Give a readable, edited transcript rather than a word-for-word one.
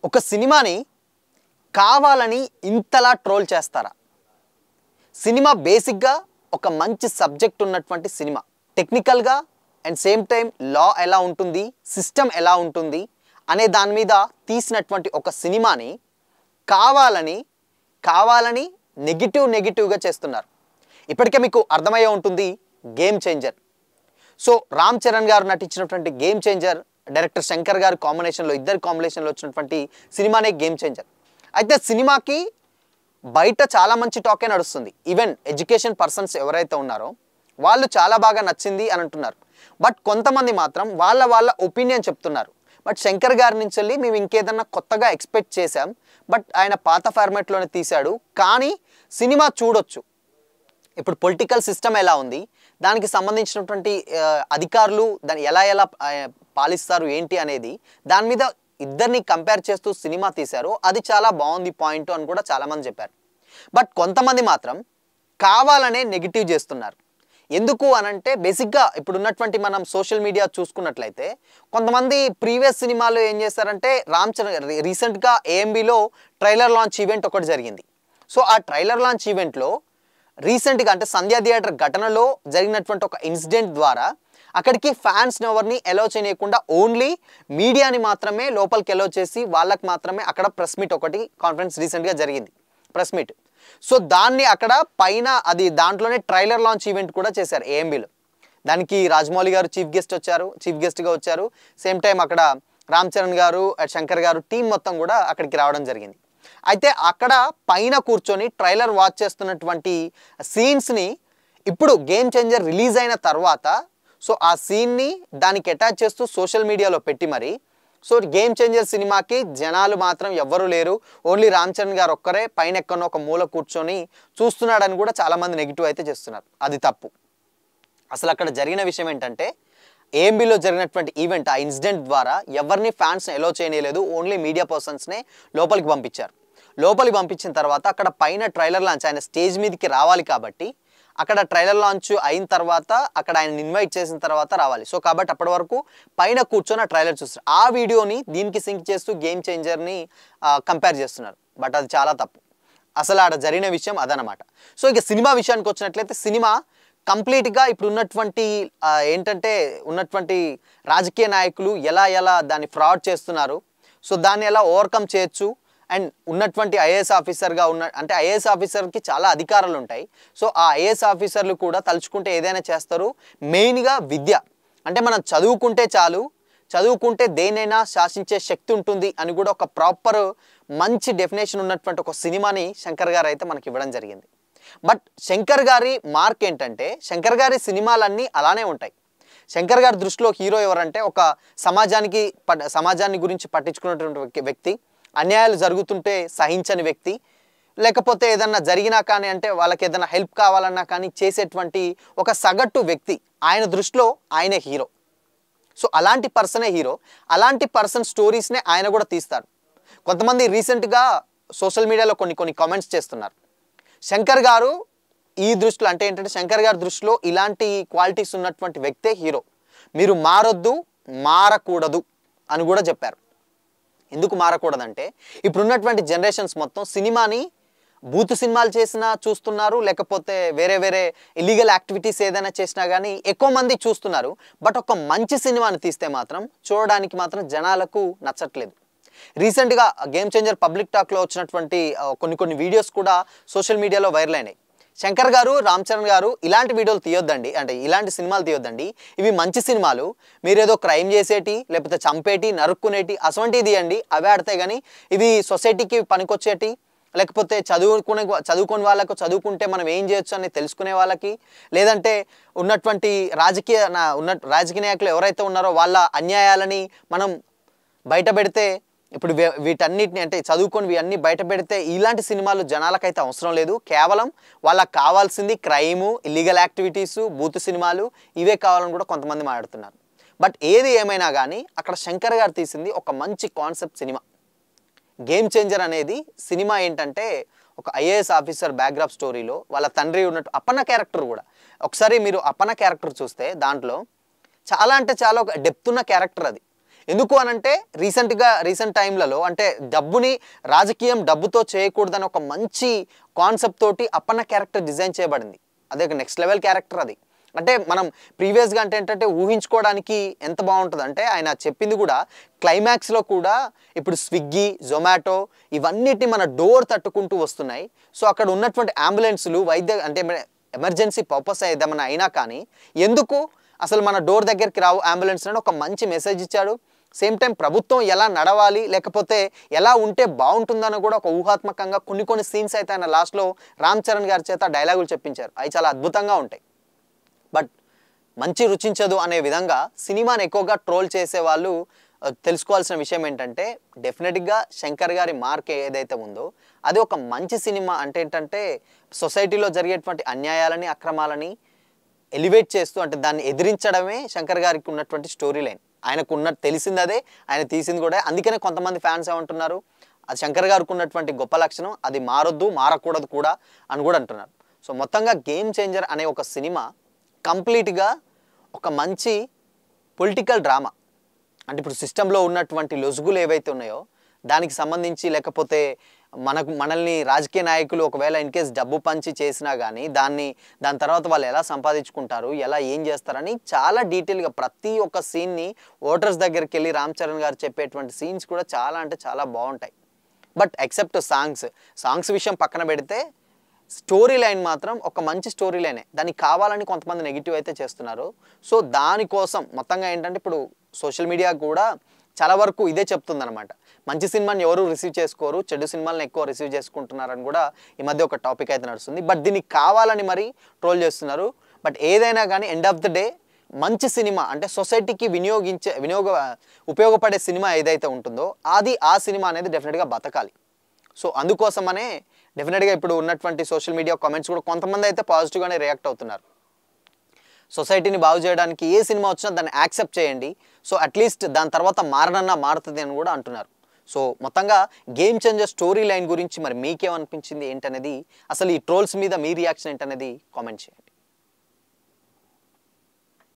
ఒక సినిమాని కావాలని ఇంతలా ట్రోల్ చేస్తారా? సినిమా బేసిక్గా ఒక మంచి సబ్జెక్ట్ ఉన్నటువంటి సినిమా. టెక్నికల్గా అండ్ సేమ్ టైం లా ఎలా ఉంటుంది, సిస్టమ్ ఎలా ఉంటుంది అనే దాని మీద తీసినటువంటి ఒక సినిమాని కావాలని నెగిటివ్గా చేస్తున్నారు. ఇప్పటికే మీకు అర్థమయ్యే ఉంటుంది game changer. So Ram Charan గారు నటించినటువంటి గేమ్ చేంజర్, డైరెక్టర్ శంకర్ గారు ఇద్దరు కాంబినేషన్లో వచ్చినటువంటి సినిమానే గేమ్ చేంజర్. అయితే సినిమాకి బయట చాలా మంచి టాకే నడుస్తుంది. ఈవెన్ ఎడ్యుకేషన్ పర్సన్స్ ఎవరైతే ఉన్నారో వాళ్ళు చాలా బాగా నచ్చింది అని అంటున్నారు. బట్ కొంతమంది మాత్రం వాళ్ళ ఒపీనియన్ చెప్తున్నారు. బట్ శంకర్ గారి నుంచి వెళ్ళి మేము ఇంకేదన్నా కొత్తగా ఎక్స్పెక్ట్ చేశాం, బట్ ఆయన పాత ఫార్మాట్లోనే తీశాడు, కానీ సినిమా చూడొచ్చు. ఇప్పుడు పొలిటికల్ సిస్టమ్ ఎలా ఉంది, దానికి సంబంధించినటువంటి అధికారులు దాన్ని ఎలా పాలిస్తారు ఏంటి అనేది దాని మీద ఇద్దరిని కంపేర్ చేస్తూ సినిమా తీశారు. అది చాలా బాగుంది పాయింట్ అని కూడా చాలామంది చెప్పారు. బట్ కొంతమంది మాత్రం కావాలనే నెగిటివ్ చేస్తున్నారు. ఎందుకు అనంటే బేసిక్గా ఇప్పుడు ఉన్నటువంటి మనం సోషల్ మీడియా చూసుకున్నట్లయితే కొంతమంది ప్రీవియస్ సినిమాలో ఏం చేస్తారంటే రామ్ చరణ్ రీసెంట్గా ఏఎంబీలో ట్రైలర్ లాంచ్ ఈవెంట్ ఒకటి జరిగింది. సో ఆ ట్రైలర్ లాంచ్ ఈవెంట్లో రీసెంట్గా అంటే సంధ్యా థియేటర్ ఘటనలో జరిగినటువంటి ఒక ఇన్సిడెంట్ ద్వారా అక్కడికి ఫ్యాన్స్ని ఎవరిని ఎలో చేయకుండా ఓన్లీ మీడియాని మాత్రమే లోపలికి ఎలో చేసి వాళ్ళకి మాత్రమే అక్కడ ప్రెస్ మీట్ ఒకటి కాన్ఫరెన్స్ రీసెంట్గా జరిగింది, ప్రెస్ మీట్. సో దాన్ని అక్కడ పైన అది దాంట్లోనే ట్రైలర్ లాంచ్ ఈవెంట్ కూడా చేశారు ఏఎంబీలో. దానికి రాజమౌళి గారు చీఫ్ గెస్ట్గా వచ్చారు. సేమ్ టైం అక్కడ రామ్ చరణ్ గారు, శంకర్ గారు టీం మొత్తం కూడా అక్కడికి రావడం జరిగింది. అయితే అక్కడ పైన కూర్చొని ట్రైలర్ వాచ్ చేస్తున్నటువంటి సీన్స్ని ఇప్పుడు గేమ్ చేంజర్ రిలీజ్ అయిన తర్వాత సో ఆ సీన్ని దానికి అటాచ్ చేస్తూ సోషల్ మీడియాలో పెట్టి మరి సో గేమ్ చేంజర్ సినిమాకి జనాలు మాత్రం ఎవ్వరూ లేరు, ఓన్లీ రామ్ చరణ్ గారు ఒక్కరే పైన ఎక్కడో ఒక మూల కూర్చొని చూస్తున్నాడని కూడా చాలామంది నెగిటివ్ అయితే చేస్తున్నారు. అది తప్పు. అసలు అక్కడ జరిగిన విషయం ఏంటంటే ఏఎంబీలో జరిగినటువంటి ఈవెంట్, ఆ ఇన్సిడెంట్ ద్వారా ఎవరిని ఫ్యాన్స్ని ఎలో చేయలేదు, ఓన్లీ మీడియా పర్సన్స్నే లోపలికి పంపించారు. లోపలికి పంపించిన తర్వాత అక్కడ పైన ట్రైలర్ లాంచ్, ఆయన స్టేజ్ మీదకి రావాలి కాబట్టి అక్కడ ట్రైలర్ లాంచ్ అయిన తర్వాత అక్కడ ఆయన ఇన్వైట్ చేసిన తర్వాత రావాలి. సో కాబట్టి అప్పటి వరకు పైన కూర్చొని ఆ ట్రైలర్ చూస్తారు. ఆ వీడియోని దీనికి సింక్ చేస్తూ గేమ్ చేంజర్ని కంపేర్ చేస్తున్నారు. బట్ అది చాలా తప్పు. అసలు ఆడ జరిగిన విషయం అదనమాట. సో ఇక సినిమా విషయానికి వచ్చినట్లయితే సినిమా కంప్లీట్గా ఇప్పుడు ఉన్నటువంటి ఉన్నటువంటి రాజకీయ నాయకులు ఎలా దాన్ని ఫ్రాడ్ చేస్తున్నారు, సో దాన్ని ఎలా ఓవర్కమ్ చేయొచ్చు, అండ్ ఉన్నటువంటి ఐఏఎస్ ఆఫీసర్గా అంటే ఐఏఎస్ ఆఫీసర్కి చాలా అధికారాలు ఉంటాయి. సో ఆ ఐఏఎస్ ఆఫీసర్లు కూడా తలుచుకుంటే ఏదైనా చేస్తారు. మెయిన్గా విద్య అంటే మనం చదువుకుంటే చాలు, చదువుకుంటే దేనైనా శాసించే శక్తి ఉంటుంది అని కూడా ఒక ప్రాపర్ మంచి డెఫినేషన్ ఉన్నటువంటి ఒక సినిమాని శంకర్ గారు అయితే మనకి ఇవ్వడం జరిగింది. బట్ శంకర్ గారి మార్క్ ఏంటంటే శంకర్ గారి సినిమాలన్నీ అలానే ఉంటాయి. శంకర్ గారి దృష్టిలో హీరో ఎవరంటే ఒక సమాజాన్ని గురించి పట్టించుకున్నటువంటి వ్యక్తి, అన్యాయాలు జరుగుతుంటే సహించని వ్యక్తి, లేకపోతే ఏదన్నా జరిగినా కానీ అంటే వాళ్ళకి ఏదైనా హెల్ప్ కావాలన్నా కానీ చేసేటువంటి ఒక సగటు వ్యక్తి. ఆయన దృష్టిలో ఆయనే హీరో. సో అలాంటి పర్సనే హీరో. అలాంటి పర్సన్ స్టోరీస్నే ఆయన కూడా తీస్తారు. కొంతమంది రీసెంట్గా సోషల్ మీడియాలో కొన్ని కామెంట్స్ చేస్తున్నారు. శంకర్ గారు ఈ దృష్టిలో అంటే ఏంటంటే శంకర్ గారి దృష్టిలో ఇలాంటి క్వాలిటీస్ ఉన్నటువంటి వ్యక్తే హీరో, మీరు మారకూడదు అని కూడా చెప్పారు. ఎందుకు మారకూడదంటే ఇప్పుడున్నటువంటి జనరేషన్స్ మొత్తం సినిమాని బూతు సినిమాలు చేసినా చూస్తున్నారు, లేకపోతే వేరే ఇల్లీగల్ యాక్టివిటీస్ ఏదైనా చేసినా కానీ ఎక్కువ మంది చూస్తున్నారు. బట్ ఒక మంచి సినిమాని తీస్తే మాత్రం చూడడానికి మాత్రం జనాలకు నచ్చట్లేదు. రీసెంట్గా గేమ్ చేంజర్ పబ్లిక్ టాక్లో వచ్చినటువంటి కొన్ని వీడియోస్ కూడా సోషల్ మీడియాలో వైరల్ అయినాయి. శంకర్ గారు, రామ్ చరణ్ గారు ఇలాంటి వీడియోలు తీయొద్దండి, అంటే ఇలాంటి సినిమాలు తీయొద్దండి, ఇవి మంచి సినిమాలు, మీరేదో క్రైమ్ చేసేటి లేకపోతే చంపేటి నరుక్కునేటి అటువంటివి తీయండి, అవే ఆడతాయి. కానీ ఇవి సొసైటీకి పనికొచ్చేటి లేకపోతే చదువుకునే వాళ్ళకు చదువుకుంటే మనం ఏం చేయొచ్చు అని తెలుసుకునే వాళ్ళకి, లేదంటే ఉన్నటువంటి రాజకీయ నాయకులు ఎవరైతే ఉన్నారో వాళ్ళ అన్యాయాలని మనం బయట పెడితే, ఇప్పుడు వీటన్నిటిని అంటే చదువుకొని అన్నీ బయట పెడితే ఇలాంటి సినిమాలు జనాలకైతే అవసరం లేదు. కేవలం వాళ్ళకి కావాల్సింది క్రైము, ఇల్లీగల్ యాక్టివిటీసు, బూతు సినిమాలు ఇవే కావాలని కూడా కొంతమంది మాట్లాడుతున్నారు. బట్ ఏది ఏమైనా కానీ అక్కడ శంకర్ గారు తీసింది ఒక మంచి కాన్సెప్ట్ సినిమా. గేమ్ చేంజర్ అనేది సినిమా ఏంటంటే ఒక ఐఏఎస్ ఆఫీసర్ బ్యాక్గ్రౌండ్ స్టోరీలో వాళ్ళ తండ్రి ఉన్నట్టు అప్పన్న క్యారెక్టర్ కూడా ఒకసారి మీరు అప్పన్న క్యారెక్టర్ చూస్తే దాంట్లో చాలా అంటే చాలా ఒక డెప్త్ ఉన్న క్యారెక్టర్ అది. ఎందుకు అనంటే రీసెంట్ టైంలలో అంటే రాజకీయం డబ్బుతో చేయకూడదని ఒక మంచి కాన్సెప్ట్ తోటి అప్పన్న క్యారెక్టర్ డిజైన్ చేయబడింది. అదే ఒక నెక్స్ట్ లెవెల్ క్యారెక్టర్ అది. అంటే మనం ప్రీవియస్గా అంటే ఏంటంటే ఊహించుకోవడానికి ఎంత బాగుంటుంది అంటే ఆయన చెప్పింది కూడా క్లైమాక్స్లో కూడా ఇప్పుడు స్విగ్గీ, జొమాటో ఇవన్నిటిని మన డోర్ తట్టుకుంటూ వస్తున్నాయి. సో అక్కడ ఉన్నటువంటి అంబులెన్సులు అంటే ఎమర్జెన్సీ పర్పస్ ఏదేమైనా అయినా కానీ ఎందుకు అసలు మన డోర్ దగ్గరికి రావు అంబులెన్స్ అని ఒక మంచి మెసేజ్ ఇచ్చాడు. సేమ్ టైం ప్రభుత్వం ఎలా నడవాలి లేకపోతే ఎలా ఉంటే బాగుంటుందని కూడా ఒక ఊహాత్మకంగా కొన్ని సీన్స్ అయితే ఆయన లాస్ట్లో రామ్ చరణ్ గారి చేత డైలాగులు చెప్పించారు. అవి చాలా అద్భుతంగా ఉంటాయి. బట్ మంచి రుచించదు అనే విధంగా సినిమాని ఎక్కువగా ట్రోల్ చేసే వాళ్ళు తెలుసుకోవాల్సిన విషయం ఏంటంటే డెఫినెట్గా శంకర్ గారి మార్క్ ఏదైతే ఉందో అది ఒక మంచి సినిమా. అంటే ఏంటంటే సొసైటీలో జరిగేటువంటి అన్యాయాలని, అక్రమాలని ఎలివేట్ చేస్తూ అంటే దాన్ని ఎదిరించడమే శంకర్ గారికి ఉన్నటువంటి స్టోరీ లైన్. ఆయనకు తెలిసింది అదే, ఆయన తీసింది కూడా. అందుకనే కొంతమంది ఫ్యాన్స్ ఏమంటున్నారు, అది శంకర్ గారికి ఉన్నటువంటి గొప్ప లక్షణం, అది మారొద్దు, మారకూడదు కూడా అని కూడా అంటున్నారు. సో మొత్తంగా గేమ్ చేంజర్ అనే ఒక సినిమా కంప్లీట్గా ఒక మంచి పొలిటికల్ డ్రామా. అంటే ఇప్పుడు సిస్టంలో ఉన్నటువంటి లొసుగులు ఏవైతే ఉన్నాయో దానికి సంబంధించి లేకపోతే మనల్ని రాజకీయ నాయకులు ఒకవేళ ఇన్ కేస్ డబ్బు పంచి చేసినా కానీ దాని తర్వాత వాళ్ళు ఎలా సంపాదించుకుంటారు, ఎలా ఏం చేస్తారని చాలా డీటెయిల్గా ప్రతి ఒక్క సీన్ని ఓటర్స్ దగ్గరికి వెళ్ళి రామ్ చరణ్ గారు చెప్పేటువంటి సీన్స్ కూడా చాలా అంటే చాలా బాగుంటాయి. బట్ ఎక్సెప్ట్ సాంగ్స్ విషయం పక్కన పెడితే స్టోరీ లైన్ మాత్రం ఒక మంచి స్టోరీ లైనే. దానికి కావాలని కొంతమంది నెగిటివ్ అయితే చేస్తున్నారు. సో దానికోసం మొత్తంగా ఏంటంటే ఇప్పుడు సోషల్ మీడియా కూడా చాలా వరకు ఇదే చెప్తుందన్నమాట, మంచి సినిమాని ఎవరు రిసీవ్ చేసుకోరు, చెడు సినిమాలను ఎక్కువ రిసీవ్ చేసుకుంటున్నారని కూడా ఈ మధ్య ఒక టాపిక్ అయితే నడుస్తుంది. బట్ దీనికి కావాలని మరి ట్రోల్ చేస్తున్నారు. బట్ ఏదైనా కానీ ఎండ్ ఆఫ్ ద డే మంచి సినిమా అంటే సొసైటీకి ఉపయోగపడే సినిమా ఏదైతే ఉంటుందో ఆ సినిమా అనేది డెఫినెట్గా బతకాలి. సో అందుకోసమనే డెఫినెట్గా ఇప్పుడు ఉన్నటువంటి సోషల్ మీడియా కామెంట్స్ కూడా కొంతమంది అయితే పాజిటివ్గానే రియాక్ట్ అవుతున్నారు. సొసైటీని బాగు చేయడానికి ఏ సినిమా వచ్చినా దాన్ని యాక్సెప్ట్ చేయండి, సో అట్లీస్ట్ దాని తర్వాత మారుతుంది అని కూడా అంటున్నారు. సో మొత్తంగా గేమ్ చేంజర్ స్టోరీ లైన్ గురించి మరి మీకేమనిపించింది ఏంటనేది, అసలు ఈ ట్రోల్స్ మీద మీ రియాక్షన్ ఏంటనేది కామెంట్ చేయండి.